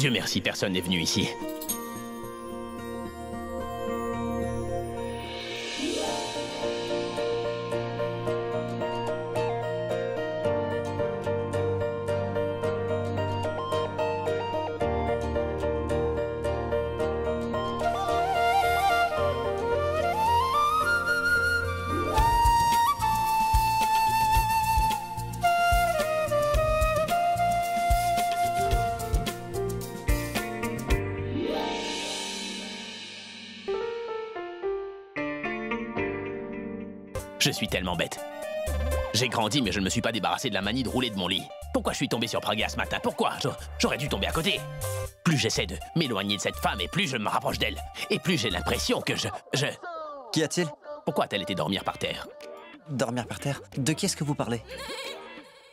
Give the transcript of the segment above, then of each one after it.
Dieu merci, personne n'est venu ici. Je suis tellement bête. J'ai grandi, mais je ne me suis pas débarrassé de la manie de rouler de mon lit. Pourquoi je suis tombé sur Pragya ce matin? Pourquoi? J'aurais dû tomber à côté. Plus j'essaie de m'éloigner de cette femme, et plus je me rapproche d'elle. Et plus j'ai l'impression que je... Qu'y a-t-il? Pourquoi a-t-elle été dormir par terre? Dormir par terre? De qui est-ce que vous parlez?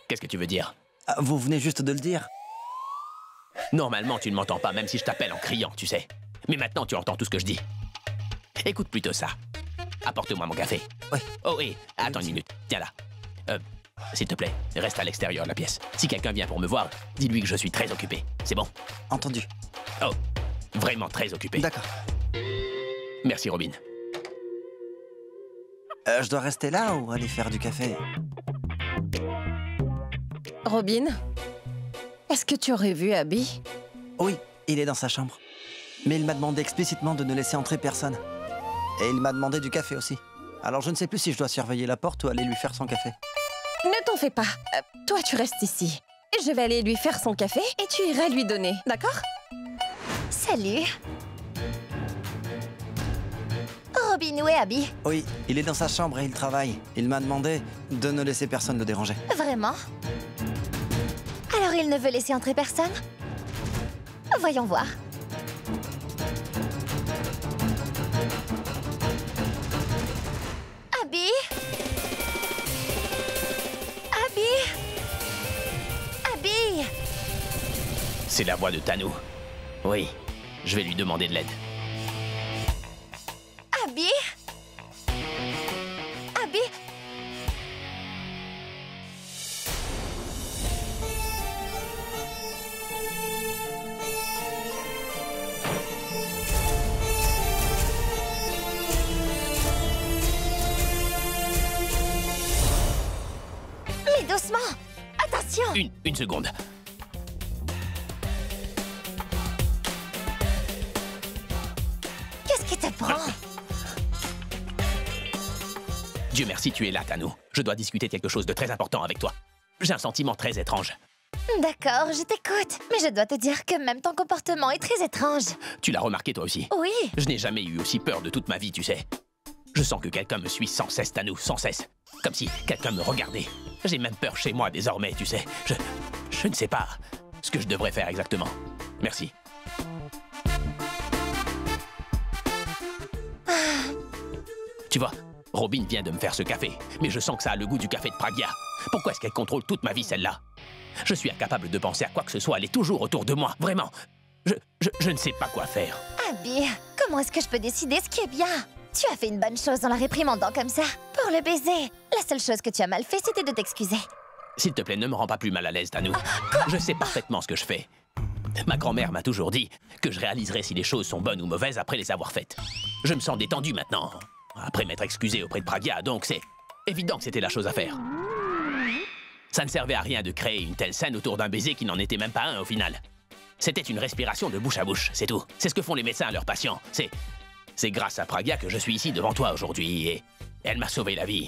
Qu'est-ce que tu veux dire? Ah, vous venez juste de le dire. Normalement, tu ne m'entends pas, même si je t'appelle en criant, tu sais. Mais maintenant, tu entends tout ce que je dis. Écoute plutôt ça. Apporte-moi mon café. Oui. Oh, oui. Attends une minute. Tiens là. S'il te plaît, reste à l'extérieur de la pièce. Si quelqu'un vient pour me voir, dis-lui que je suis très occupé. C'est bon? Entendu. Oh, vraiment très occupé. D'accord. Merci, Robin. Je dois rester là ou aller faire du café? Robin, est-ce que tu aurais vu Abby? Oui, il est dans sa chambre. Mais il m'a demandé explicitement de ne laisser entrer personne. Et il m'a demandé du café aussi. Alors je ne sais plus si je dois surveiller la porte ou aller lui faire son café. Ne t'en fais pas. Toi, tu restes ici. Je vais aller lui faire son café et tu iras lui donner, d'accord? Salut. Robin, où est Abby? Oui, il est dans sa chambre et il travaille. Il m'a demandé de ne laisser personne le déranger. Vraiment? Alors il ne veut laisser entrer personne? Voyons voir. Abby? Abby? Abby? C'est la voix de Tanou. Oui, je vais lui demander de l'aide. Abby? Abby? Mais doucement! Attention! Une seconde. Qu'est-ce qui te prend? Dieu merci, tu es là, Tanou. Je dois discuter quelque chose de très important avec toi. J'ai un sentiment très étrange. D'accord, je t'écoute. Mais je dois te dire que même ton comportement est très étrange. Tu l'as remarqué toi aussi? Oui. Je n'ai jamais eu aussi peur de toute ma vie, tu sais. Je sens que quelqu'un me suit sans cesse, Tanou, sans cesse. Comme si quelqu'un me regardait. J'ai même peur chez moi désormais, tu sais. Je ne sais pas ce que je devrais faire exactement. Merci. Tu vois, Robin vient de me faire ce café, mais je sens que ça a le goût du café de Pragya. Pourquoi est-ce qu'elle contrôle toute ma vie, celle-là? Je suis incapable de penser à quoi que ce soit, elle est toujours autour de moi, vraiment. Je ne sais pas quoi faire. Abby, comment est-ce que je peux décider ce qui est bien? Tu as fait une bonne chose en la réprimandant comme ça. Pour le baiser, la seule chose que tu as mal fait, c'était de t'excuser. S'il te plaît, ne me rends pas plus mal à l'aise, Tanou. Je sais parfaitement ce que je fais. Ma grand-mère m'a toujours dit que je réaliserais si les choses sont bonnes ou mauvaises après les avoir faites. Je me sens détendu maintenant, après m'être excusé auprès de Pragya, donc c'est évident que c'était la chose à faire. Ça ne servait à rien de créer une telle scène autour d'un baiser qui n'en était même pas un au final. C'était une respiration de bouche à bouche, c'est tout. C'est ce que font les médecins à leurs patients. C'est grâce à Pragya que je suis ici devant toi aujourd'hui et elle m'a sauvé la vie.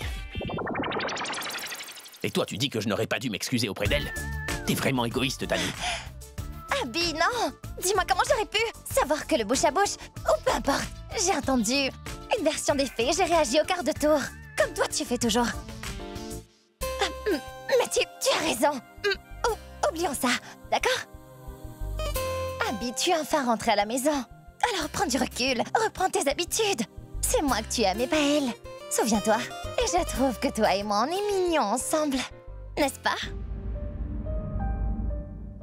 Et toi, tu dis que je n'aurais pas dû m'excuser auprès d'elle? T'es vraiment égoïste, Tanou. Abby, non! Dis-moi comment j'aurais pu savoir que le bouche à bouche, ou peu importe, j'ai entendu une version des faits, j'ai réagi au quart de tour. Comme toi, tu fais toujours. Mais tu as raison. Oublions ça, d'accord? Abby, tu es enfin rentrée à la maison. Alors prends du recul, reprends tes habitudes. C'est moi que tu aimes et pas elle. Souviens-toi. Et je trouve que toi et moi, on est mignons ensemble. N'est-ce pas?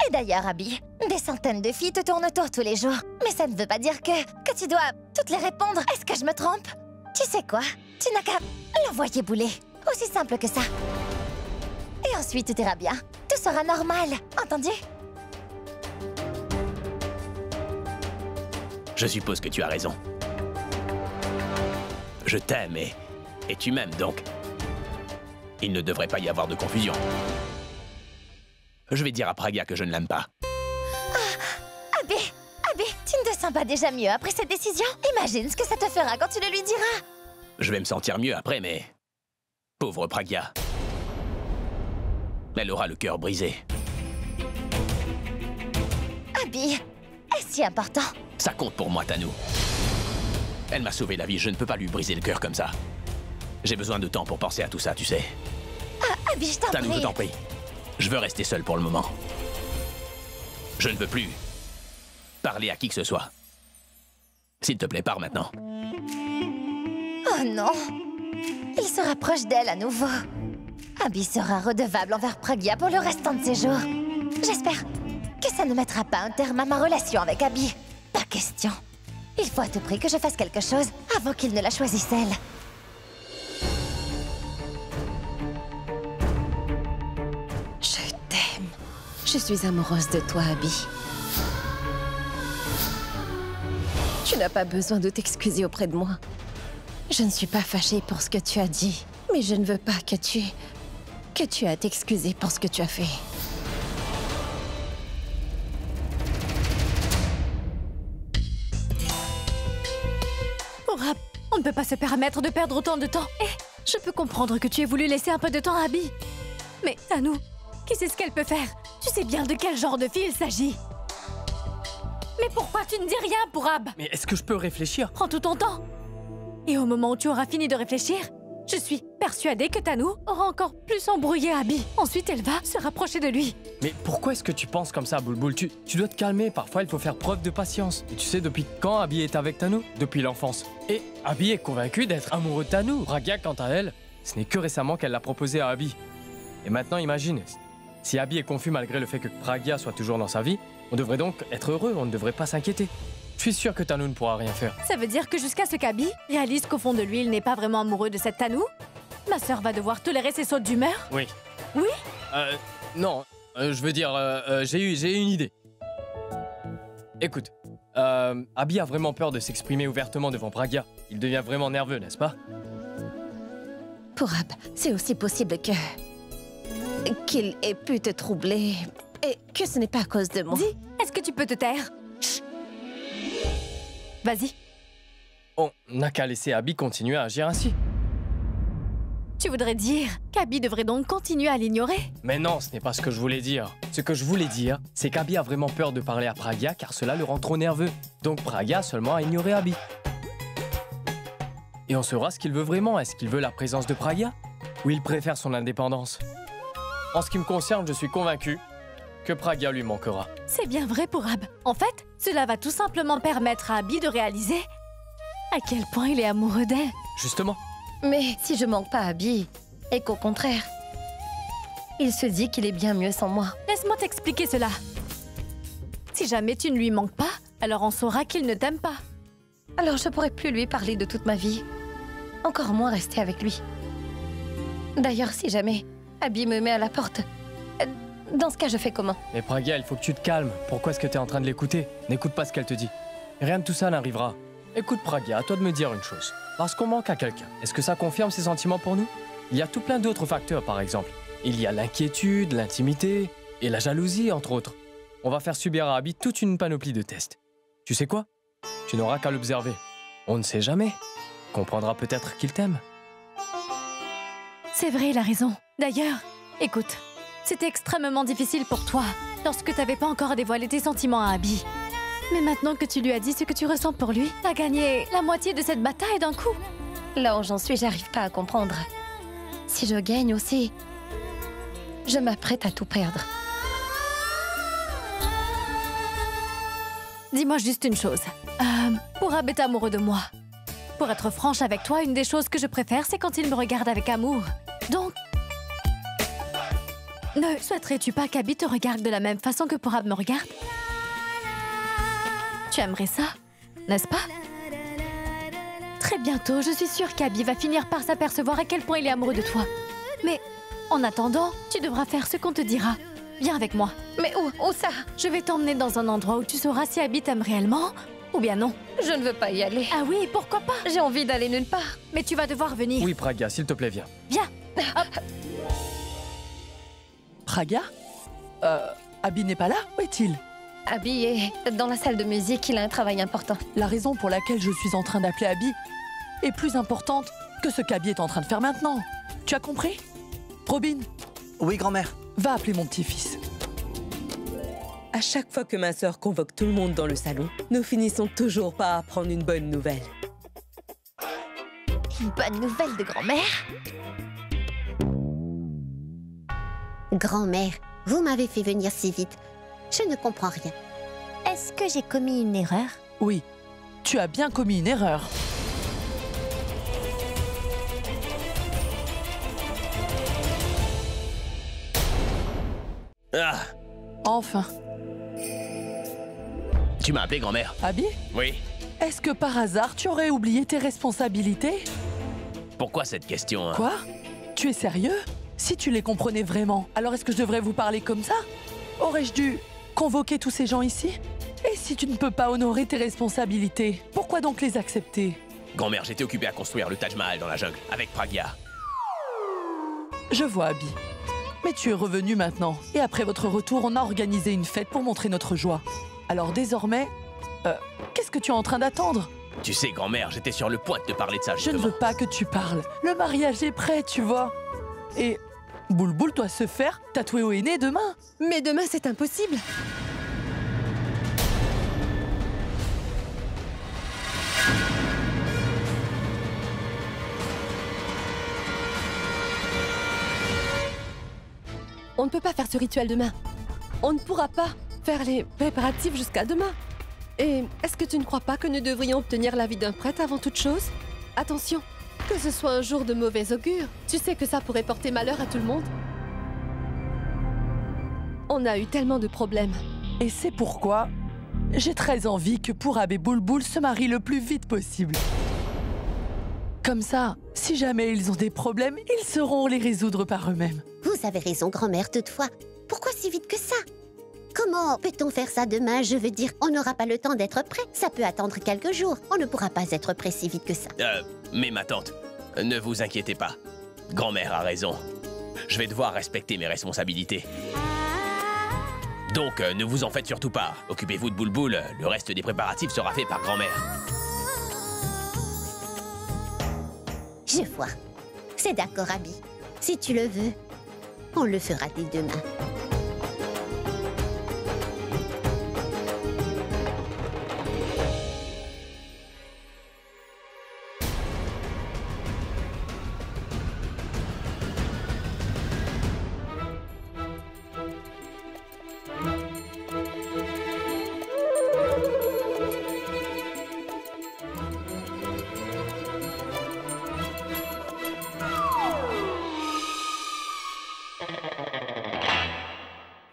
Et d'ailleurs, Abby, des centaines de filles te tournent autour tous les jours. Mais ça ne veut pas dire que tu dois toutes les répondre. Est-ce que je me trompe? Tu sais quoi? Tu n'as qu'à l'envoyer bouler. Aussi simple que ça. Et ensuite, tout ira bien. Tout sera normal. Entendu? Je suppose que tu as raison. Je t'aime et tu m'aimes donc. Il ne devrait pas y avoir de confusion. Je vais dire à Pragya que je ne l'aime pas. Abby, tu ne te sens pas déjà mieux après cette décision? Imagine ce que ça te fera quand tu le lui diras. Je vais me sentir mieux après, mais... Pauvre Pragya. Elle aura le cœur brisé. Abby, est-ce si important? Ça compte pour moi, Tanu. Elle m'a sauvé la vie, je ne peux pas lui briser le cœur comme ça. J'ai besoin de temps pour penser à tout ça, tu sais. Abby, je t'en Tanu, je prie. t'en prie. Je veux rester seul pour le moment. Je ne veux plus parler à qui que ce soit. S'il te plaît, pars maintenant. Oh non! Il se rapproche d'elle à nouveau. Abby sera redevable envers Pragya pour le restant de ses jours. J'espère que ça ne mettra pas un terme à ma relation avec Abby. Pas question. Il faut à tout prix que je fasse quelque chose avant qu'il ne la choisisse elle. Je t'aime. Je suis amoureuse de toi, Abby. Tu n'as pas besoin de t'excuser auprès de moi. Je ne suis pas fâchée pour ce que tu as dit, mais je ne veux pas que tu aies à t'excuser pour ce que tu as fait. Pourab, on ne peut pas se permettre de perdre autant de temps. Et je peux comprendre que tu aies voulu laisser un peu de temps à Abby. Mais Tanu, qui sait ce qu'elle peut faire? Tu sais bien de quel genre de fille il s'agit. Mais pourquoi tu ne dis rien, Pourab? Mais est-ce que je peux réfléchir? Prends tout ton temps. Et au moment où tu auras fini de réfléchir, je suis persuadée que Tanu aura encore plus embrouillé Abby. Ensuite, elle va se rapprocher de lui. Mais pourquoi est-ce que tu penses comme ça, Boulboul? Tu dois te calmer, parfois il faut faire preuve de patience. Et tu sais depuis quand Abby est avec Tanu? Depuis l'enfance. Et Abby est convaincue d'être amoureux de Tanu. Pragya, quant à elle, ce n'est que récemment qu'elle l'a proposé à Abby. Et maintenant, imagine, si Abby est confus malgré le fait que Pragya soit toujours dans sa vie, on devrait donc être heureux, on ne devrait pas s'inquiéter. Je suis sûr que Tanu ne pourra rien faire. Ça veut dire que jusqu'à ce qu'Abby réalise qu'au fond de lui, il n'est pas vraiment amoureux de cette Tanu, ma sœur va devoir tolérer ses sautes d'humeur? Oui. Oui? Non, je veux dire, j'ai une idée. Écoute, Abby a vraiment peur de s'exprimer ouvertement devant Pragya. Il devient vraiment nerveux, n'est-ce pas? Pourab, c'est aussi possible qu'il ait pu te troubler et que ce n'est pas à cause de moi. Dis, est-ce que tu peux te taire? Chut. Vas-y. On n'a qu'à laisser Abby continuer à agir ainsi. Tu voudrais dire qu'Abby devrait donc continuer à l'ignorer? Mais non, ce n'est pas ce que je voulais dire. Ce que je voulais dire, c'est qu'Abby a vraiment peur de parler à Pragya car cela le rend trop nerveux. Donc Pragya a seulement à ignorer Abby. Et on saura ce qu'il veut vraiment. Est-ce qu'il veut la présence de Pragya? Ou il préfère son indépendance? En ce qui me concerne, je suis convaincu que Pragya lui manquera. C'est bien vrai, Pourab. En fait, cela va tout simplement permettre à Abby de réaliser à quel point il est amoureux d'elle. Justement. Mais si je manque pas à Abby, et qu'au contraire, il se dit qu'il est bien mieux sans moi. Laisse-moi t'expliquer cela. Si jamais tu ne lui manques pas, alors on saura qu'il ne t'aime pas. Alors je pourrais plus lui parler de toute ma vie. Encore moins rester avec lui. D'ailleurs, si jamais Abby me met à la porte, dans ce cas, je fais comment? Mais Pragya, il faut que tu te calmes. Pourquoi est-ce que tu es en train de l'écouter? N'écoute pas ce qu'elle te dit. Rien de tout ça n'arrivera. Écoute Pragya, à toi de me dire une chose. Parce qu'on manque à quelqu'un, est-ce que ça confirme ses sentiments pour nous? Il y a tout plein d'autres facteurs, par exemple. Il y a l'inquiétude, l'intimité et la jalousie, entre autres. On va faire subir à Abby toute une panoplie de tests. Tu sais quoi? Tu n'auras qu'à l'observer. On ne sait jamais. Comprendra peut-être qu'il t'aime. C'est vrai, il a raison. D'ailleurs, écoute, c'était extrêmement difficile pour toi lorsque tu n'avais pas encore dévoilé tes sentiments à Abby. Mais maintenant que tu lui as dit ce que tu ressens pour lui, t'as gagné la moitié de cette bataille d'un coup. Là où j'en suis, j'arrive pas à comprendre. Si je gagne aussi, je m'apprête à tout perdre. Dis-moi juste une chose. Pourab est amoureux de moi. Pour être franche avec toi, une des choses que je préfère, c'est quand il me regarde avec amour. Donc, ne souhaiterais-tu pas qu'Abby te regarde de la même façon que Pourab me regarde? Tu aimerais ça, n'est-ce pas? Très bientôt, je suis sûre qu'Abby va finir par s'apercevoir à quel point il est amoureux de toi. Mais en attendant, tu devras faire ce qu'on te dira. Viens avec moi. Mais où ça? Je vais t'emmener dans un endroit où tu sauras si Abby t'aime réellement Ou bien non? Je ne veux pas y aller. Ah oui, pourquoi pas? J'ai envie d'aller nulle part. Mais tu vas devoir venir. Oui, Praga, s'il te plaît, viens. Viens. Praga Abby n'est pas là? Où est-il? Abby est dans la salle de musique, il a un travail important. La raison pour laquelle je suis en train d'appeler Abby est plus importante que ce qu'Abby est en train de faire maintenant. Tu as compris? Robin, Oui, grand-mère. va appeler mon petit-fils. À chaque fois que ma sœur convoque tout le monde dans le salon, nous finissons toujours par apprendre une bonne nouvelle. Une bonne nouvelle de grand-mère? Grand-mère, vous m'avez fait venir si vite. Je ne comprends rien. Est-ce que j'ai commis une erreur? Oui, tu as bien commis une erreur. Ah, Enfin. tu m'as appelé grand-mère? Abby, Oui. est-ce que par hasard tu aurais oublié tes responsabilités? Pourquoi cette question? Quoi? Tu es sérieux? Si tu les comprenais vraiment, alors est-ce que je devrais vous parler comme ça? Aurais-je dû convoquer tous ces gens ici? Et si tu ne peux pas honorer tes responsabilités, pourquoi donc les accepter? Grand-mère, j'étais occupé à construire le Taj Mahal dans la jungle, avec Pragya. Je vois, Abby. Mais tu es revenu maintenant. Et après votre retour, on a organisé une fête pour montrer notre joie. Alors désormais, qu'est-ce que tu es en train d'attendre? Tu sais, grand-mère, j'étais sur le point de te parler de ça, Je ne justement. veux pas que tu parles. Le mariage est prêt, tu vois. Et Boulboul doit se faire tatouer au henné demain. Mais demain, c'est impossible. On ne peut pas faire ce rituel demain. On ne pourra pas faire les préparatifs jusqu'à demain. Et est-ce que tu ne crois pas que nous devrions obtenir l'avis d'un prêtre avant toute chose? Attention, que ce soit un jour de mauvais augure, tu sais que ça pourrait porter malheur à tout le monde. On a eu tellement de problèmes. Et c'est pourquoi j'ai très envie que Pourab et Boulboul se marient le plus vite possible. Comme ça, si jamais ils ont des problèmes, ils sauront les résoudre par eux-mêmes. Vous avez raison, grand-mère, toutefois. Pourquoi si vite que ça? Comment peut-on faire ça demain? Je veux dire, on n'aura pas le temps d'être prêt. Ça peut attendre quelques jours. On ne pourra pas être prêt si vite que ça. Mais ma tante, ne vous inquiétez pas. Grand-mère a raison. Je vais devoir respecter mes responsabilités. Donc, ne vous en faites surtout pas. Occupez-vous de Boulboul, le reste des préparatifs sera fait par grand-mère. Je vois. C'est d'accord, Abby. Si tu le veux, on le fera dès demain.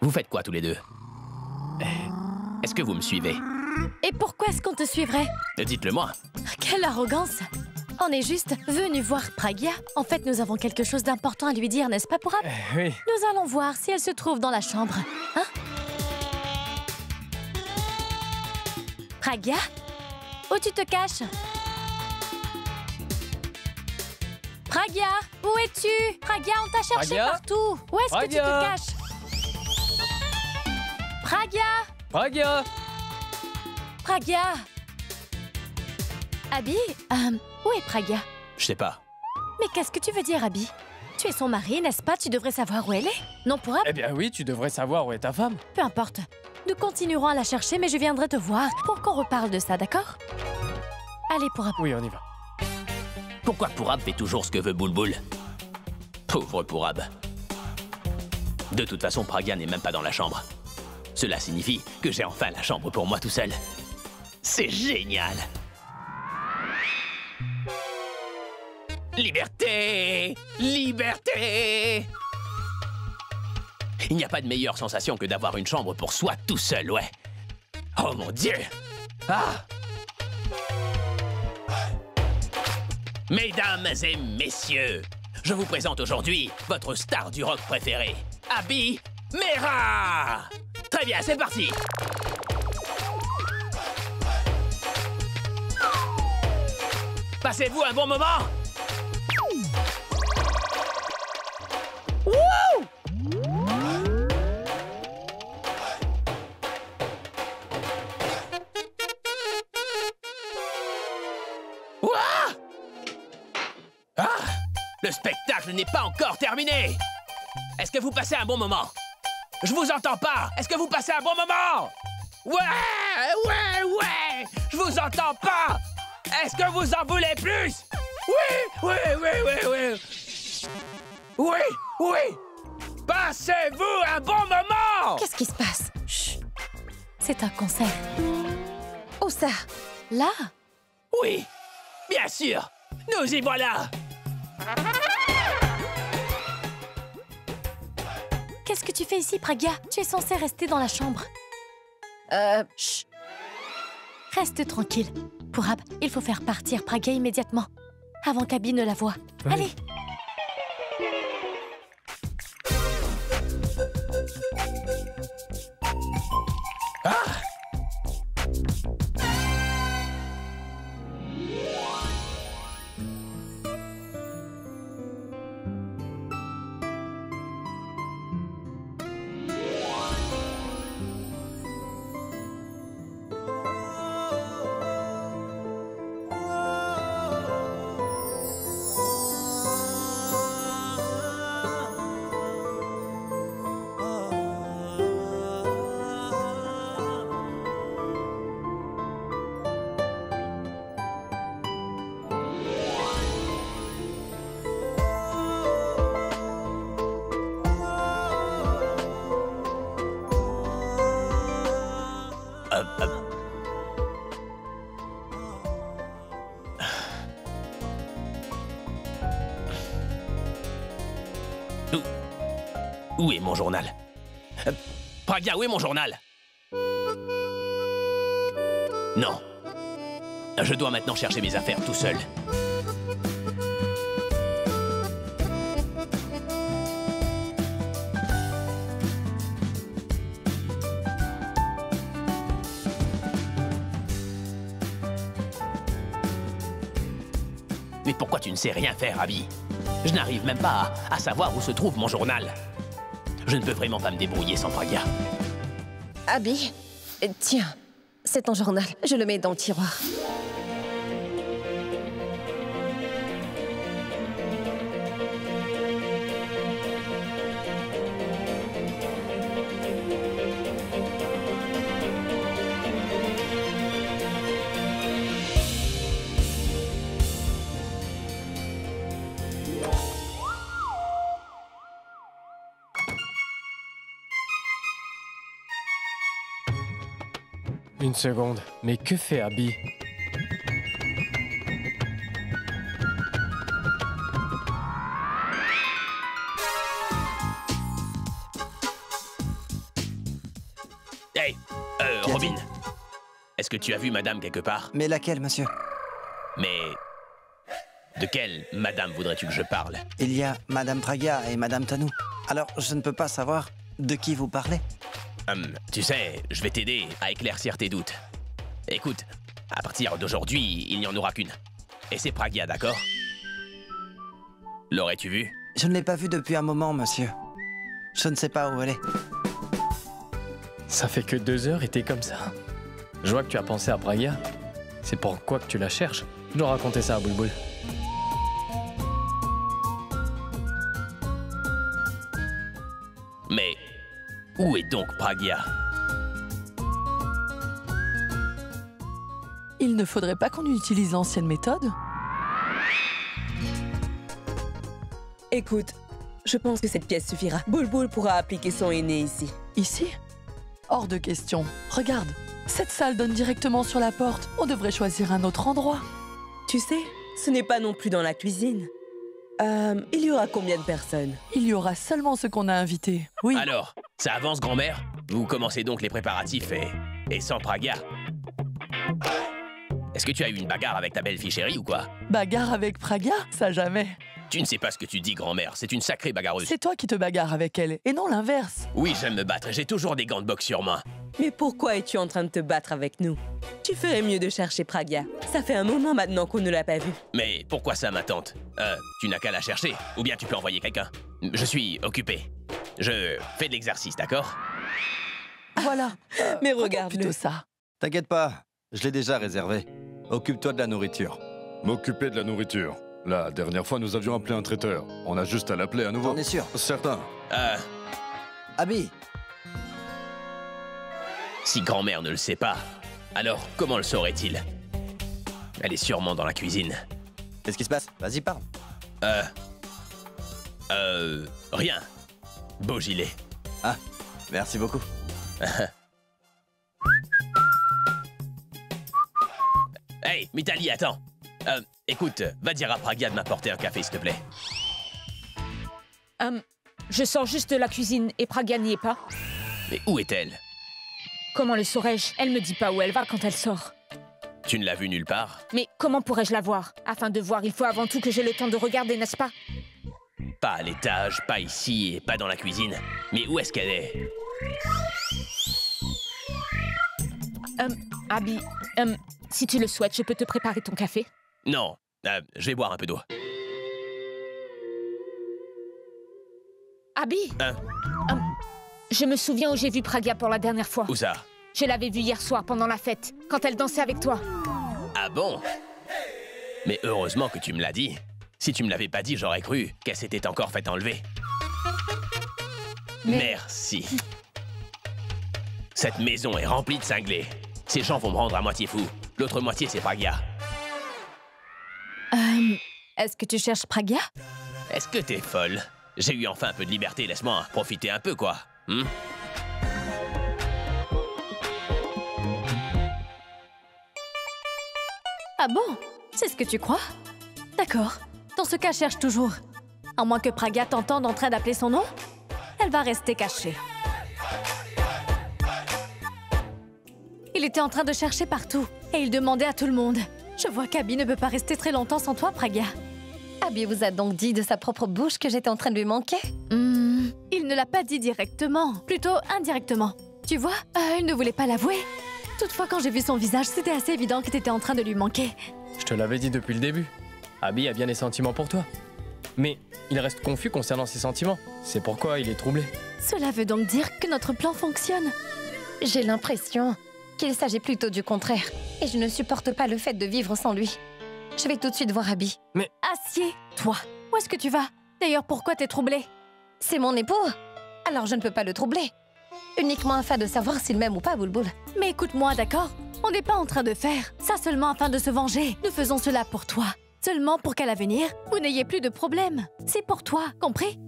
Vous faites quoi tous les deux? Est-ce que vous me suivez? Et pourquoi est-ce qu'on te suivrait? Dites-le moi. Quelle arrogance! On est juste venus voir Pragya. En fait, nous avons quelque chose d'important à lui dire, n'est-ce pas, Pourab? Oui. Nous allons voir si elle se trouve dans la chambre. Hein? Pragya? Où tu te caches? Pragya, où es-tu? Pragya, on t'a cherché Pragya? partout. Où est-ce que tu te Pragya? caches? Pragya! Pragya! Pragya! Abby, où est Pragya? Je sais pas. Mais qu'est-ce que tu veux dire, Abby? Tu es son mari, n'est-ce pas? Tu devrais savoir où elle est. Non, Pourab? Eh bien oui, tu devrais savoir où est ta femme. Peu importe. Nous continuerons à la chercher, mais je viendrai te voir pour qu'on reparle de ça, d'accord? Allez, Pourab. Oui, on y va. Pourquoi Pourab fait toujours ce que veut Boulboul? Pauvre Pourab. De toute façon, Pragya n'est même pas dans la chambre. Cela signifie que j'ai enfin la chambre pour moi tout seul. C'est génial! Liberté! Liberté! Il n'y a pas de meilleure sensation que d'avoir une chambre pour soi tout seul, ouais. Oh mon Dieu! Ah! Mesdames et messieurs, je vous présente aujourd'hui votre star du rock préféré, Abby Mera! Très bien, c'est parti! Passez-vous un bon moment? Ouah! Ah! Le spectacle n'est pas encore terminé! Est-ce que vous passez un bon moment? Je vous entends pas! Est-ce que vous passez un bon moment? Ouais! Je vous entends pas! Est-ce que vous en voulez plus? Oui! Passez-vous un bon moment! Qu'est-ce qui se passe? Chut. C'est un concert. Où ça? Là? Oui, bien sûr! Nous y voilà! Qu'est-ce que tu fais ici, Pragya? Tu es censée rester dans la chambre. Chut. Reste tranquille. Pourab, il faut faire partir Pragya immédiatement, avant qu'Abby ne la voie. Oui. Allez! Où est mon journal? Pragya, où est mon journal? Non. Je dois maintenant chercher mes affaires tout seul. Mais pourquoi tu ne sais rien faire, Abby? Je n'arrive même pas à savoir où se trouve mon journal. Je ne peux vraiment pas me débrouiller sans Pragya. Abby, tiens, c'est ton journal. Je le mets dans le tiroir. Une seconde, mais que fait Abby? Hey, Robin, est-ce que tu as vu madame quelque part? Mais laquelle, monsieur? Mais de quelle madame voudrais-tu que je parle? Il y a Madame Pragya et Madame Tanou. Alors, je ne peux pas savoir de qui vous parlez. Tu sais, je vais t'aider à éclaircir tes doutes. Écoute, à partir d'aujourd'hui, il n'y en aura qu'une. Et c'est Pragya, d'accord? L'aurais-tu vue? Je ne l'ai pas vue depuis un moment, monsieur. Je ne sais pas où elle est. Ça fait que 2 heures et t'es comme ça. Je vois que tu as pensé à Pragya. C'est pourquoi que tu la cherches. Je dois raconter ça à Boulboul. Mais où est donc Pragya? Il ne faudrait pas qu'on utilise l'ancienne méthode? Écoute, je pense que cette pièce suffira. Boulboul pourra appliquer son aîné ici. Ici? Hors de question. Regarde, cette salle donne directement sur la porte. On devrait choisir un autre endroit. Tu sais, ce n'est pas non plus dans la cuisine. Il y aura combien de personnes? Il y aura seulement ceux qu'on a invités. Oui. Alors, ça avance, grand-mère? Vous commencez donc les préparatifs et sans Pragya? Est-ce que tu as eu une bagarre avec ta belle-fille chérie ou quoi? Bagarre avec Pragya? Ça jamais. Tu ne sais pas ce que tu dis, grand-mère. C'est une sacrée bagarreuse. C'est toi qui te bagarres avec elle, et non l'inverse. Oui, j'aime me battre et j'ai toujours des gants de boxe sur moi. Mais pourquoi es-tu en train de te battre avec nous? Tu ferais mieux de chercher Pragya. Ça fait un moment maintenant qu'on ne l'a pas vue. Mais pourquoi ça, ma tante? Tu n'as qu'à la chercher, ou bien tu peux envoyer quelqu'un. Je suis occupé. Je fais de l'exercice, d'accord? Voilà. Mais Regarde regarde-le. plutôt ça. T'inquiète pas, je l'ai déjà réservé. Occupe-toi de la nourriture. M'occuper de la nourriture. La dernière fois, nous avions appelé un traiteur. On a juste à l'appeler à nouveau. T'en es sûr? Certain. Abby, Si grand-mère ne le sait pas, alors comment le saurait-il? Elle est sûrement dans la cuisine. qu'est-ce qui se passe? Vas-y, parle. Rien. Beau gilet. Ah, merci beaucoup. Hey, Mitali, attends. Écoute, va dire à Pragya de m'apporter un café, s'il te plaît. Je sors juste de la cuisine et Pragya n'y est pas. Mais où est-elle? Comment le saurais-je? Elle me dit pas où elle va quand elle sort. Tu ne l'as vue nulle part? Mais comment pourrais-je la voir? Afin de voir, il faut avant tout que j'ai le temps de regarder, n'est-ce pas? Pas à l'étage, pas ici et pas dans la cuisine. Mais où est-ce qu'elle est? Abby, si tu le souhaites, je peux te préparer ton café? Non, je vais boire un peu d'eau. Abby, je me souviens où j'ai vu Pragya pour la dernière fois. Où ça? Je l'avais vue hier soir pendant la fête, quand elle dansait avec toi. Ah bon? Mais heureusement que tu me l'as dit. Si tu me l'avais pas dit, j'aurais cru qu'elle s'était encore fait enlever. Merci. Cette maison est remplie de cinglés. Ces gens vont me rendre à moitié fou. L'autre moitié, c'est Pragya. Est-ce que tu cherches Pragya? Est-ce que t'es folle? J'ai eu enfin un peu de liberté, laisse-moi profiter un peu, quoi. Ah bon? C'est ce que tu crois? D'accord. Dans ce cas, cherche toujours. À moins que Pragya t'entende en train d'appeler son nom, elle va rester cachée. Il était en train de chercher partout, et il demandait à tout le monde. Je vois qu'Abby ne peut pas rester très longtemps sans toi, Pragya. Abby vous a donc dit de sa propre bouche que j'étais en train de lui manquer? Il ne l'a pas dit directement, plutôt indirectement. Tu vois, il ne voulait pas l'avouer. Toutefois, quand j'ai vu son visage, c'était assez évident que t'étais en train de lui manquer. Je te l'avais dit depuis le début. Abby a bien des sentiments pour toi. Mais il reste confus concernant ses sentiments. C'est pourquoi il est troublé. Cela veut donc dire que notre plan fonctionne. J'ai l'impression qu'il s'agit plutôt du contraire. Et je ne supporte pas le fait de vivre sans lui. Je vais tout de suite voir Abby. Mais... Assieds-toi. Où est-ce que tu vas? D'ailleurs, pourquoi t'es troublé? C'est mon époux. Alors je ne peux pas le troubler. Uniquement afin de savoir s'il m'aime ou pas, Boulboul. Mais écoute-moi, d'accord? On n'est pas en train de faire ça seulement afin de se venger. Nous faisons cela pour toi. Seulement pour qu'à l'avenir, vous n'ayez plus de problème. C'est pour toi, compris?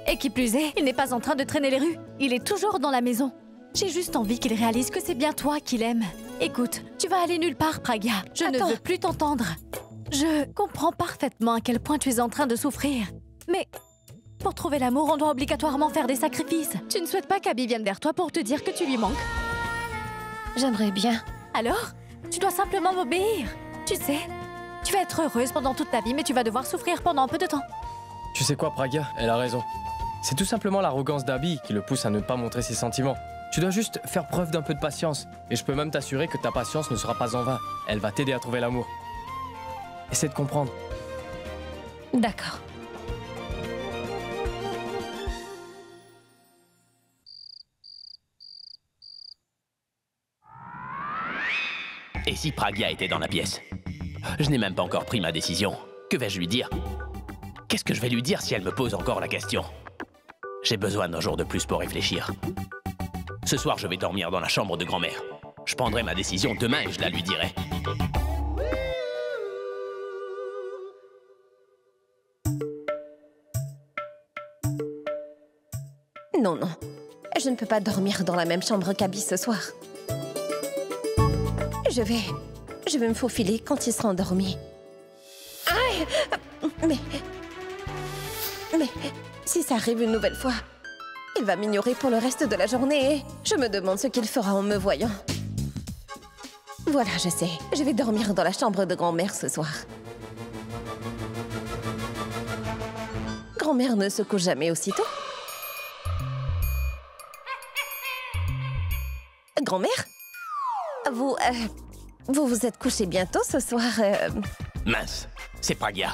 Et qui plus est, il n'est pas en train de traîner les rues. Il est toujours dans la maison. J'ai juste envie qu'il réalise que c'est bien toi qu'il aime. Écoute, tu vas aller nulle part, Pragya. Je ne veux plus t'entendre. Je comprends parfaitement à quel point tu es en train de souffrir. Mais pour trouver l'amour, on doit obligatoirement faire des sacrifices. Tu ne souhaites pas qu'Abby vienne vers toi pour te dire que tu lui manques? J'aimerais bien. Alors, tu dois simplement m'obéir. Tu sais, tu vas être heureuse pendant toute ta vie, mais tu vas devoir souffrir pendant un peu de temps. Tu sais quoi, Pragya? Elle a raison. C'est tout simplement l'arrogance d'Abby qui le pousse à ne pas montrer ses sentiments. Tu dois juste faire preuve d'un peu de patience. Et je peux même t'assurer que ta patience ne sera pas en vain. Elle va t'aider à trouver l'amour. Essaie de comprendre. D'accord. Et si Pragya était dans la pièce? Je n'ai même pas encore pris ma décision. Que vais-je lui dire? Qu'est-ce que je vais lui dire si elle me pose encore la question? J'ai besoin d'un jour de plus pour réfléchir. Ce soir, je vais dormir dans la chambre de grand-mère. Je prendrai ma décision demain et je la lui dirai. Non, non. Je ne peux pas dormir dans la même chambre qu'Abby ce soir. Je vais me faufiler quand il sera endormi. Aïe! Mais si ça arrive une nouvelle fois, il va m'ignorer pour le reste de la journée et je me demande ce qu'il fera en me voyant. Voilà, je sais. Je vais dormir dans la chambre de grand-mère ce soir. Grand-mère ne se couche jamais aussitôt. Grand-mère? Vous vous êtes couché bientôt ce soir. Mince, c'est Pragia.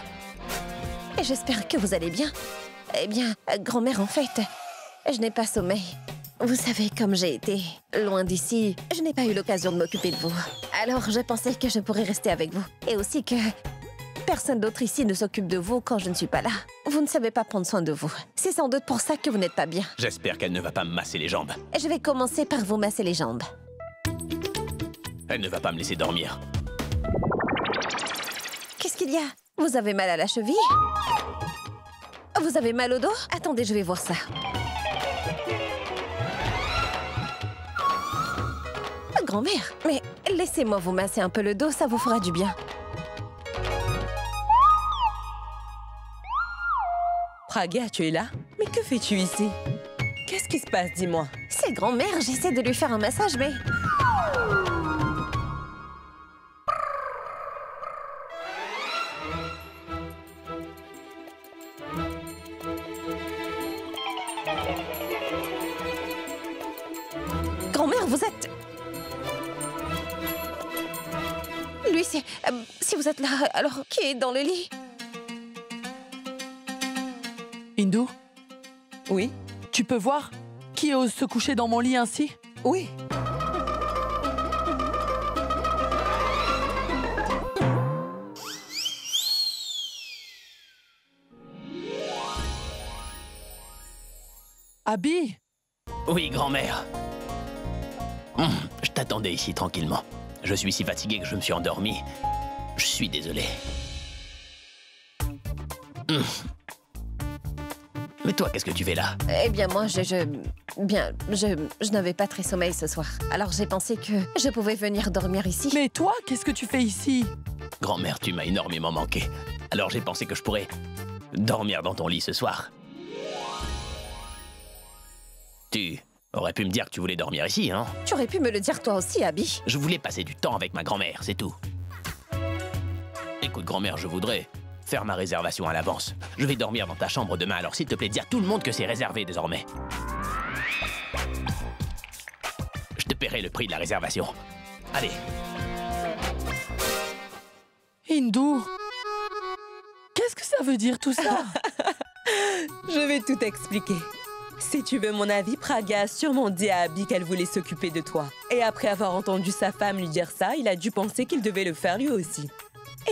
Et j'espère que vous allez bien. Eh bien, grand-mère, en fait, je n'ai pas sommeil. Vous savez, comme j'ai été loin d'ici, je n'ai pas eu l'occasion de m'occuper de vous. Alors, je pensais que je pourrais rester avec vous. Et aussi que personne d'autre ici ne s'occupe de vous quand je ne suis pas là. Vous ne savez pas prendre soin de vous. C'est sans doute pour ça que vous n'êtes pas bien. J'espère qu'elle ne va pas me masser les jambes. Je vais commencer par vous masser les jambes. Elle ne va pas me laisser dormir. Qu'est-ce qu'il y a? Vous avez mal à la cheville? Vous avez mal au dos? Attendez, je vais voir ça. Grand-mère, mais laissez-moi vous masser un peu le dos, ça vous fera du bien. Pragia, tu es là? Mais que fais-tu ici? Qu'est-ce qui se passe, dis-moi? C'est grand-mère, j'essaie de lui faire un massage, mais... Grand-mère, vous êtes... Lui, c'est... si vous êtes là, alors qui est dans le lit? Hindu, Oui? tu peux voir qui ose se coucher dans mon lit ainsi? Oui. Abby, Oui, grand-mère. Je t'attendais ici tranquillement. Je suis si fatigué que je me suis endormi. Je suis désolé. Mais toi, qu'est-ce que tu fais là? Eh bien, moi, je n'avais pas très sommeil ce soir. Alors, j'ai pensé que je pouvais venir dormir ici. mais toi, qu'est-ce que tu fais ici? Grand-mère, tu m'as énormément manqué. Alors j'ai pensé que je pourrais dormir dans ton lit ce soir. Tu aurais pu me dire que tu voulais dormir ici, hein? Tu aurais pu me le dire toi aussi, Abby. Je voulais passer du temps avec ma grand-mère, c'est tout. Écoute, grand-mère, je voudrais faire ma réservation à l'avance. Je vais dormir dans ta chambre demain, alors s'il te plaît, dis à tout le monde que c'est réservé désormais. Je te paierai le prix de la réservation. Allez. Hindu, qu'est-ce que ça veut dire tout ça? Je vais tout expliquer. Si tu veux mon avis, Pragia a sûrement dit à Abby qu'elle voulait s'occuper de toi. Et après avoir entendu sa femme lui dire ça, il a dû penser qu'il devait le faire lui aussi.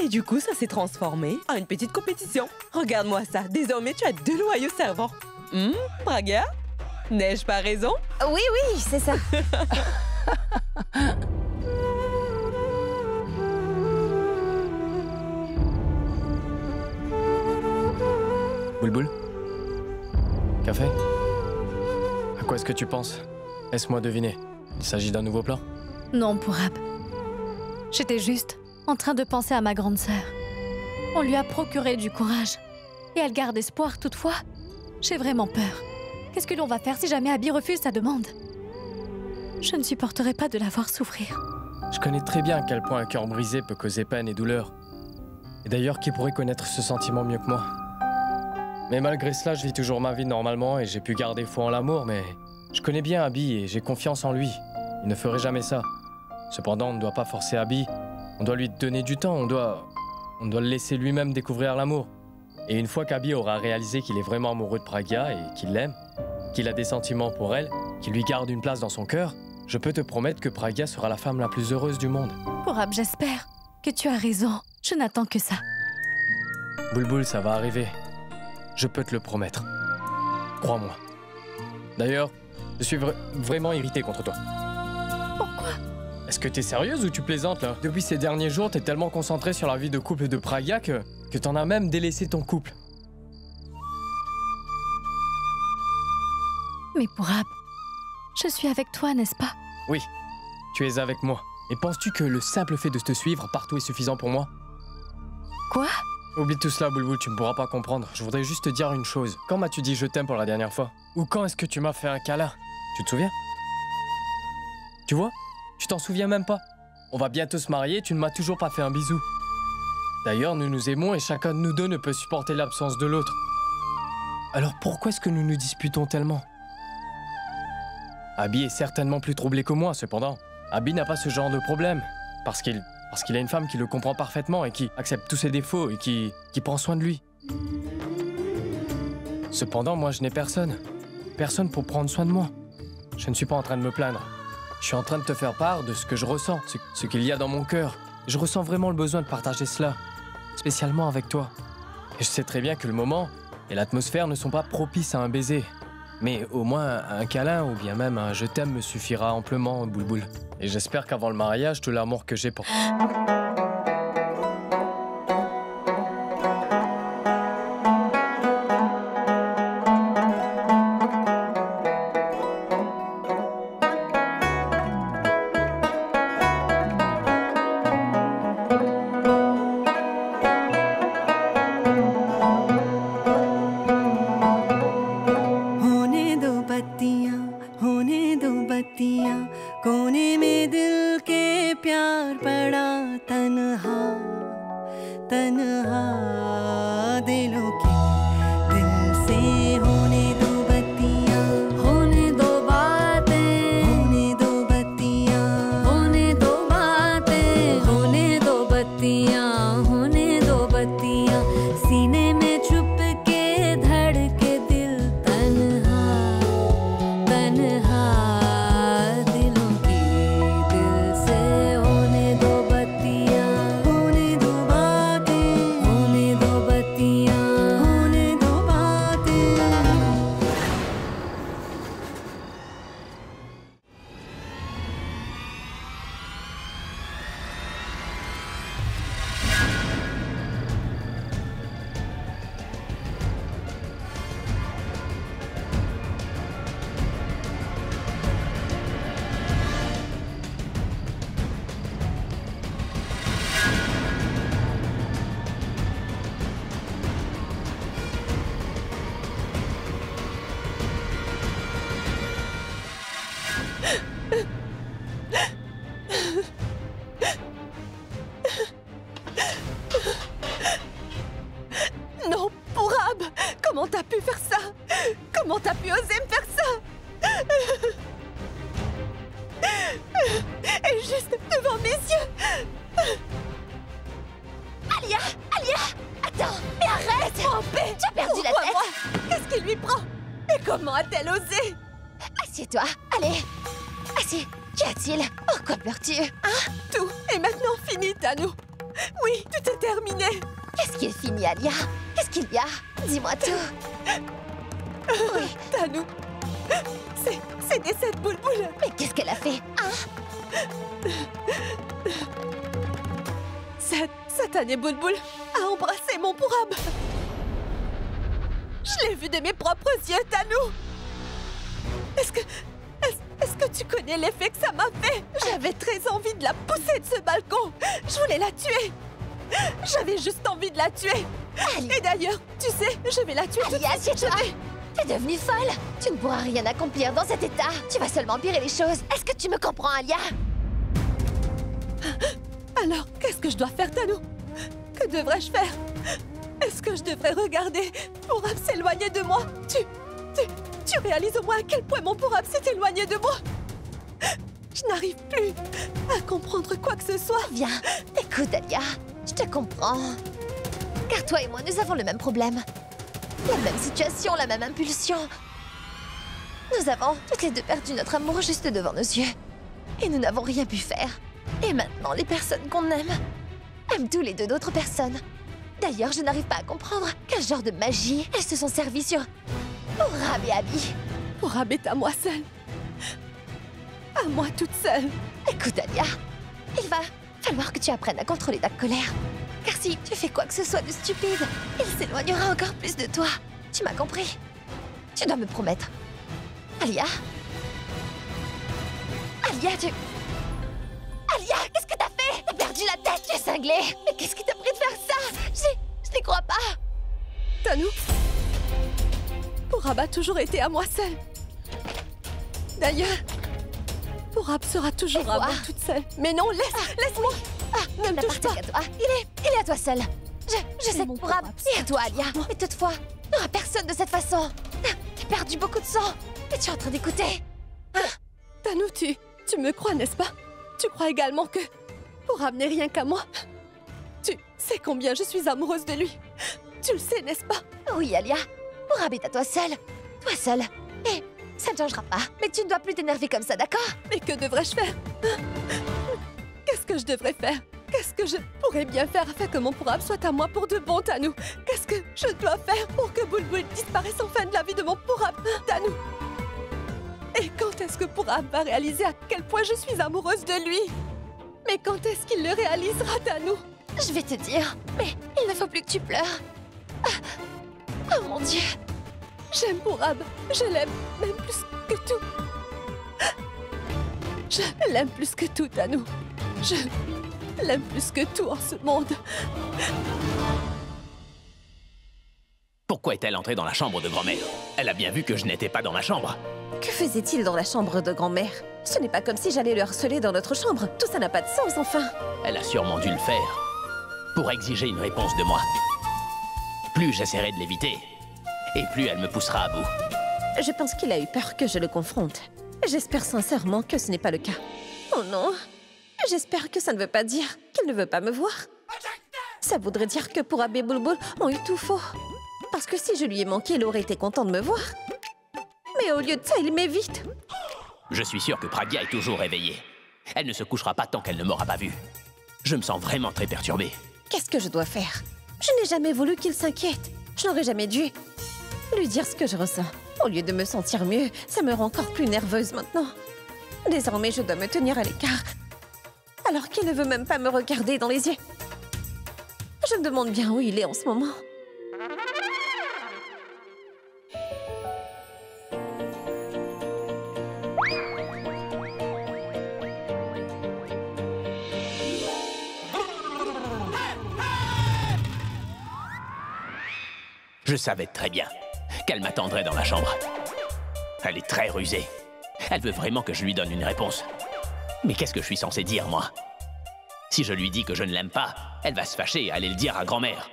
Et du coup, ça s'est transformé en une petite compétition. Regarde-moi ça, désormais tu as 2 loyaux servants. Pragia? N'ai-je pas raison? Oui, oui, c'est ça. Bulbul? Café? À quoi est-ce que tu penses? Laisse-moi deviner. Il s'agit d'un nouveau plan? Non, Purab. J'étais juste en train de penser à ma grande sœur. On lui a procuré du courage. Et elle garde espoir toutefois. J'ai vraiment peur. Qu'est-ce que l'on va faire si jamais Abby refuse sa demande? Je ne supporterai pas de la voir souffrir. Je connais très bien à quel point un cœur brisé peut causer peine et douleur. Et d'ailleurs, qui pourrait connaître ce sentiment mieux que moi? Mais malgré cela, je vis toujours ma vie normalement et j'ai pu garder foi en l'amour, mais je connais bien Abby et j'ai confiance en lui. Il ne ferait jamais ça. Cependant, on ne doit pas forcer Abby. On doit lui donner du temps, on doit le laisser lui-même découvrir l'amour. Et une fois qu'Abby aura réalisé qu'il est vraiment amoureux de Pragia et qu'il l'aime, qu'il a des sentiments pour elle, qu'il lui garde une place dans son cœur, je peux te promettre que Pragia sera la femme la plus heureuse du monde. Purab, j'espère que tu as raison. Je n'attends que ça. Bulbul, ça va arriver. Je peux te le promettre. Crois-moi. D'ailleurs, je suis vraiment irrité contre toi. Pourquoi? Est-ce que t'es sérieuse ou tu plaisantes, là? Depuis ces derniers jours, t'es tellement concentrée sur la vie de couple de Pragia que t'en as même délaissé ton couple. Mais Purab, je suis avec toi, n'est-ce pas? Oui, tu es avec moi. Et penses-tu que le simple fait de te suivre partout est suffisant pour moi? Quoi? Oublie tout cela, Bulbul, tu ne pourras pas comprendre. Je voudrais juste te dire une chose. Quand m'as-tu dit je t'aime pour la dernière fois? Ou quand est-ce que tu m'as fait un câlin? Tu te souviens? Tu vois? Tu t'en souviens même pas. On va bientôt se marier, tu ne m'as toujours pas fait un bisou. D'ailleurs, nous nous aimons et chacun de nous deux ne peut supporter l'absence de l'autre. Alors pourquoi est-ce que nous nous disputons tellement? Abby est certainement plus troublé que moi, cependant. Abby n'a pas ce genre de problème. Parce qu'il a une femme qui le comprend parfaitement et qui accepte tous ses défauts et qui prend soin de lui. Cependant, moi, je n'ai personne. Personne pour prendre soin de moi. Je ne suis pas en train de me plaindre. Je suis en train de te faire part de ce que je ressens, ce qu'il y a dans mon cœur. Je ressens vraiment le besoin de partager cela, spécialement avec toi. Et je sais très bien que le moment et l'atmosphère ne sont pas propices à un baiser. Mais au moins, un câlin ou bien même un « je t'aime » me suffira amplement, Boulboul. Et j'espère qu'avant le mariage, tout l'amour que j'ai pour... Non, Pourab! Comment t'as pu faire ça? Comment t'as pu oser me faire ça? Et juste devant mes yeux! Alia! Alia! Attends! Mais arrête! En paix! Tu as perdu la Pourquoi tête! moi? Qu'est-ce qui lui prend? Et comment a-t-elle osé? Assieds-toi! Allez! Assieds! Qu'y a-t-il? Pourquoi pleures-tu? Hein? Tout est maintenant fini, Tanou! Oui, tout est terminé! Qu'est-ce qui est fini, Alia? Qu'est-ce qu'il y a? Dis-moi tout! Oui. Tanou! C'est des cette Boulboul! Mais qu'est-ce qu'elle a fait? Hein? Cette satanée Boulboul a embrassé mon Pourab! Je l'ai vu de mes propres yeux, Tanou! Est-ce que tu connais l'effet que ça m'a fait? J'avais très envie de la pousser de ce balcon! Je voulais la tuer! J'avais juste envie de la tuer! Et d'ailleurs, tu sais, je vais la tuer tout de Alia, suite! assieds-toi! T'es devenue folle! Tu ne pourras rien accomplir dans cet état! Tu vas seulement empirer les choses! Est-ce que tu me comprends, Alia? Alors, qu'est-ce que je dois faire, Tanou? Que devrais-je faire? Est-ce que je devrais regarder Pourab s'éloigner de moi? Tu réalises au moins à quel point mon Pourab s'est éloigné de moi? Je n'arrive plus à comprendre quoi que ce soit. Viens, écoute, Alia, je te comprends. Car toi et moi, nous avons le même problème. La même situation, la même impulsion. Nous avons toutes les deux perdu notre amour juste devant nos yeux. Et nous n'avons rien pu faire. Et maintenant, les personnes qu'on aime tous les deux d'autres personnes. D'ailleurs, je n'arrive pas à comprendre quel genre de magie elles se sont servies sur Pourab et Abby. Pourab est à moi seule. À moi toute seule. Écoute, Alia, il va falloir que tu apprennes à contrôler ta colère. Car si tu fais quoi que ce soit de stupide, il s'éloignera encore plus de toi. Tu m'as compris? Tu dois me promettre. Alia? Alia, Alia, qu'est-ce que t'as fait? T'as perdu la tête, tu es cinglée. Mais qu'est-ce qui t'a pris de faire ça? Je n'y crois pas. Tanou, Pourab a toujours été à moi seule. D'ailleurs, Pourab sera toujours à moi toute seule. Mais non, laisse-moi. Ne me touche pas. À toi. Il est à toi seul. Je sais que Pourab et à toi, Alia. Mais toutefois, il n'y aura personne de cette façon. T'as perdu beaucoup de sang. Et tu es en train d'écouter. Tanou, tu me crois, n'est-ce pas? Tu crois également que Pourab n'est rien qu'à moi? Tu sais combien je suis amoureuse de lui. Tu le sais, n'est-ce pas? Oui, Alia. Pourab est à toi seule. Toi seule. Et ça ne changera pas. Mais tu ne dois plus t'énerver comme ça, d'accord? Mais que devrais-je faire? Qu'est-ce que je devrais faire? Qu'est-ce que je pourrais bien faire afin que mon Pourab soit à moi pour de bon, Tanou? Qu'est-ce que je dois faire pour que Bulbul disparaisse enfin de la vie de mon Pourab, Tanou? Et quand est-ce que Pourab va réaliser à quel point je suis amoureuse de lui? Mais quand est-ce qu'il le réalisera, Tanou? Je vais te dire, mais il ne faut plus que tu pleures. Oh mon Dieu! J'aime Pourab, je l'aime, même plus que tout. Je l'aime plus que tout, Tanou. Je l'aime plus que tout en ce monde. Pourquoi est-elle entrée dans la chambre de grand-mère? Elle a bien vu que je n'étais pas dans ma chambre. Que faisait-il dans la chambre de grand-mère? Ce n'est pas comme si j'allais le harceler dans notre chambre. Tout ça n'a pas de sens, enfin. Elle a sûrement dû le faire pour exiger une réponse de moi. Plus j'essaierai de l'éviter, et plus elle me poussera à bout. Je pense qu'il a eu peur que je le confronte. J'espère sincèrement que ce n'est pas le cas. Oh non! J'espère que ça ne veut pas dire qu'il ne veut pas me voir. Ça voudrait dire que Pourab et Bulbul ont eu tout faux. Parce que si je lui ai manqué, il aurait été content de me voir. Mais au lieu de ça, il m'évite. Je suis sûr que Pragya est toujours réveillée. Elle ne se couchera pas tant qu'elle ne m'aura pas vu. Je me sens vraiment très perturbée. Qu'est-ce que je dois faire? Je n'ai jamais voulu qu'il s'inquiète. Je n'aurais jamais dû lui dire ce que je ressens. Au lieu de me sentir mieux, ça me rend encore plus nerveuse maintenant. Désormais, je dois me tenir à l'écart, alors qu'il ne veut même pas me regarder dans les yeux. Je me demande bien où il est en ce moment. Je savais très bien qu'elle m'attendrait dans la chambre. Elle est très rusée. Elle veut vraiment que je lui donne une réponse. Mais qu'est-ce que je suis censé dire, moi? Si je lui dis que je ne l'aime pas, elle va se fâcher et aller le dire à grand-mère.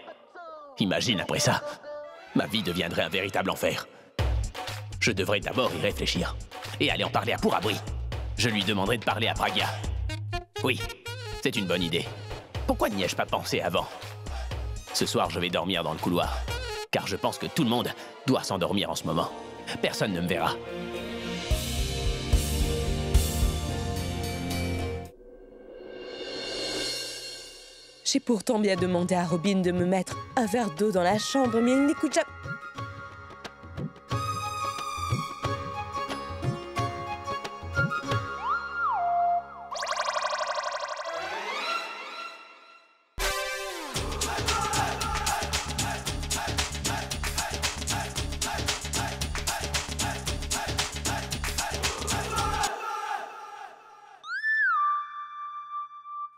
Imagine après ça. Ma vie deviendrait un véritable enfer. Je devrais d'abord y réfléchir et aller en parler à Pourabri. Je lui demanderai de parler à Pragya. Oui, c'est une bonne idée. Pourquoi n'y ai-je pas pensé avant? Ce soir, je vais dormir dans le couloir. Car je pense que tout le monde doit s'endormir en ce moment. Personne ne me verra. J'ai pourtant bien demandé à Robin de me mettre un verre d'eau dans la chambre, mais il n'écoute jamais.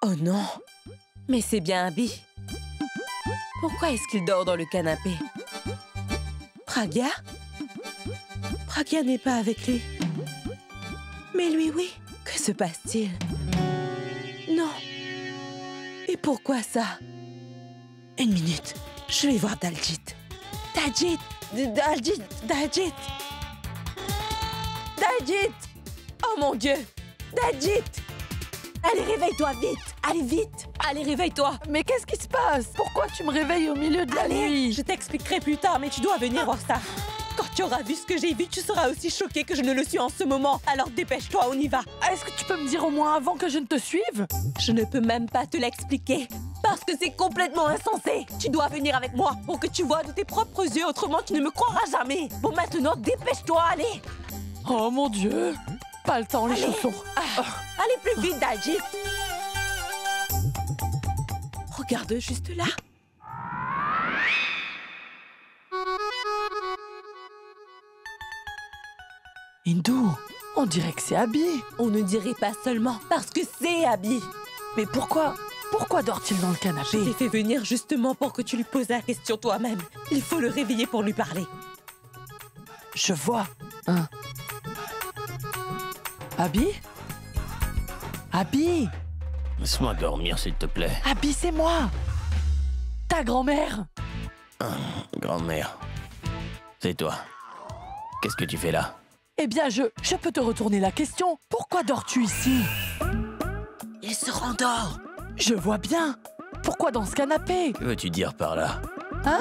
Oh non! Mais c'est bien Abby. Pourquoi est-ce qu'il dort dans le canapé? Pragya? Pragya n'est pas avec lui. Mais lui, oui. Que se passe-t-il? Non. Et pourquoi ça? Une minute. Je vais voir Daljit. Daljit! Daljit! Daljit! Daljit! Oh mon Dieu! Daljit! Allez, réveille-toi vite! Allez, vite! Allez, réveille-toi! Mais qu'est-ce qui se passe? Pourquoi tu me réveilles au milieu de la nuit? Je t'expliquerai plus tard, mais tu dois venir voir ça. Quand tu auras vu ce que j'ai vu, tu seras aussi choqué que je ne le suis en ce moment. Alors dépêche-toi, on y va. Est-ce que tu peux me dire au moins avant que je ne te suive? Je ne peux même pas te l'expliquer. Parce que c'est complètement insensé. Tu dois venir avec moi pour que tu vois de tes propres yeux, autrement tu ne me croiras jamais. Bon, maintenant, dépêche-toi, allez! Oh mon Dieu! Pas le temps, les chaussons. Allez plus vite, Daljit. Regarde juste là. Hindou, on dirait que c'est Abby. On ne dirait pas seulement parce que c'est Abby. Mais pourquoi dort-il dans le canapé? Je t'ai fait venir justement pour que tu lui poses la question toi-même. Il faut le réveiller pour lui parler. Je vois. Hein. Abby? Abby? Laisse-moi dormir, s'il te plaît. Abby, c'est moi! Ta grand-mère! Grand-mère, c'est toi. Qu'est-ce que tu fais là? Eh bien, je peux te retourner la question. Pourquoi dors-tu ici? Il se rendort. Je vois bien. Pourquoi dans ce canapé? Que veux-tu dire par là? Hein?